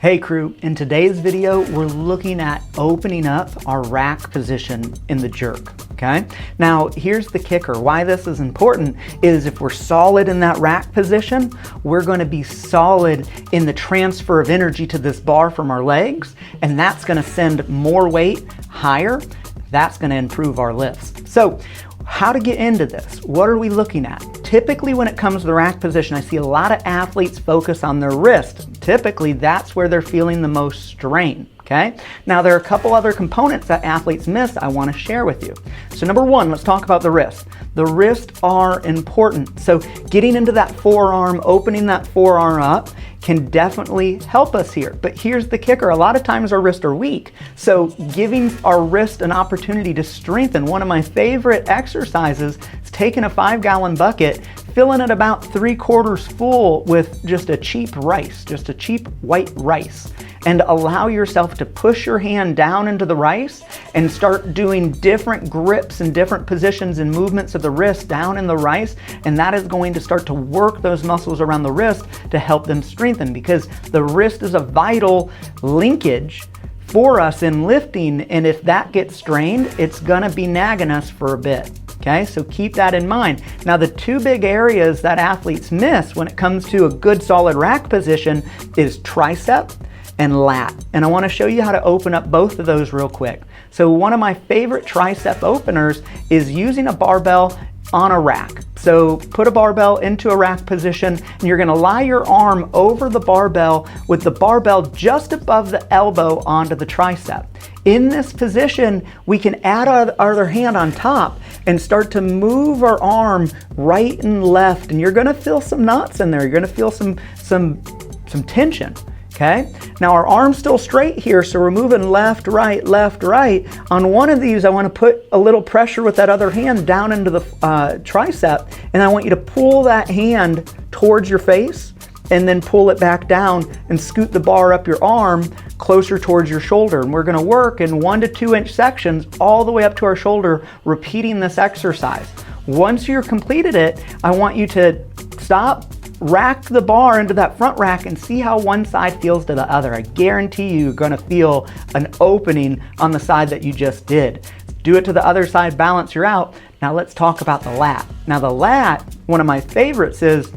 Hey crew, in today's video, we're looking at opening up our rack position in the jerk, okay? Now, here's the kicker. Why this is important is if we're solid in that rack position, we're gonna be solid in the transfer of energy to this bar from our legs, and that's gonna send more weight higher. That's gonna improve our lifts. So, how to get into this? What are we looking at? Typically when it comes to the rack position, I see a lot of athletes focus on their wrist. Typically that's where they're feeling the most strain, okay? Now there are a couple other components that athletes miss I want to share with you. So number one, let's talk about the wrist. The wrists are important. So getting into that forearm, opening that forearm up can definitely help us here. But here's the kicker. A lot of times our wrists are weak. So giving our wrist an opportunity to strengthen, one of my favorite exercises is taking a 5-gallon bucket, filling it about 3/4 full with just a cheap rice, just a cheap white rice, and allow yourself to push your hand down into the rice and start doing different grips and different positions and movements of the wrist down in the rice, and that is going to start to work those muscles around the wrist to help them strengthen, because the wrist is a vital linkage for us in lifting, and if that gets strained, it's gonna be nagging us for a bit. Okay, so keep that in mind. Now the two big areas that athletes miss when it comes to a good solid rack position is tricep and lat. And I want to show you how to open up both of those real quick. So one of my favorite tricep openers is using a barbell on a rack. So put a barbell into a rack position and you're gonna lie your arm over the barbell with the barbell just above the elbow onto the tricep. In this position, we can add our other hand on top and start to move our arm right and left, and you're gonna feel some knots in there. You're gonna feel some tension. Okay, now our arm's still straight here, so we're moving left, right, left, right. On one of these, I want to put a little pressure with that other hand down into the tricep, and I want you to pull that hand towards your face and then pull it back down and scoot the bar up your arm closer towards your shoulder. And we're going to work in 1 to 2 inch sections all the way up to our shoulder, repeating this exercise. Once you're completed it, I want you to stop, rack the bar into that front rack and see how one side feels to the other. I guarantee you're gonna feel an opening on the side that you just did. Do it to the other side, balance, you're out. Now let's talk about the lat. Now the lat, one of my favorites is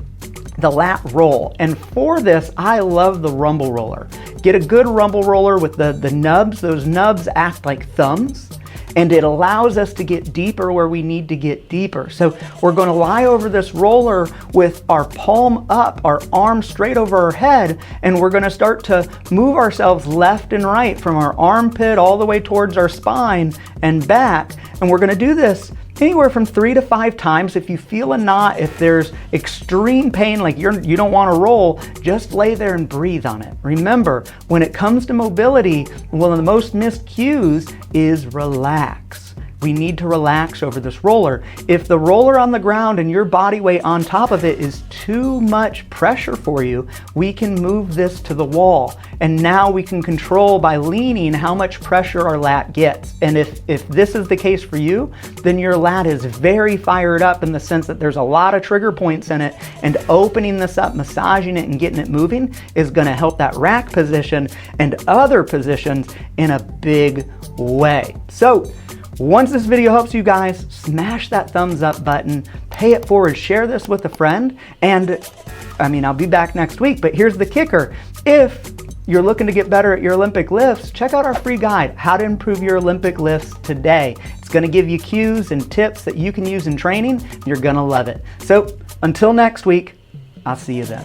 the lat roll. And for this, I love the rumble roller. Get a good rumble roller with the nubs. Those nubs act like thumbs, and it allows us to get deeper where we need to get deeper. So we're gonna lie over this roller with our palm up, our arm straight over our head, and we're gonna start to move ourselves left and right from our armpit all the way towards our spine and back. And we're gonna do this anywhere from 3 to 5 times. If you feel a knot, if there's extreme pain, like you don't want to roll, just lay there and breathe on it. Remember, when it comes to mobility, one of the most missed cues is relax. We need to relax over this roller. If the roller on the ground and your body weight on top of it is too much pressure for you, we can move this to the wall. And now we can control by leaning how much pressure our lat gets. And if this is the case for you, then your lat is very fired up in the sense that there's a lot of trigger points in it, and opening this up, massaging it and getting it moving is gonna help that rack position and other positions in a big way. So, once this video helps you guys, smash that thumbs up button, pay it forward, share this with a friend, and I'll be back next week, but here's the kicker. If you're looking to get better at your Olympic lifts, check out our free guide, How to Improve Your Olympic Lifts Today. It's gonna give you cues and tips that you can use in training. You're gonna love it. So until next week, I'll see you then.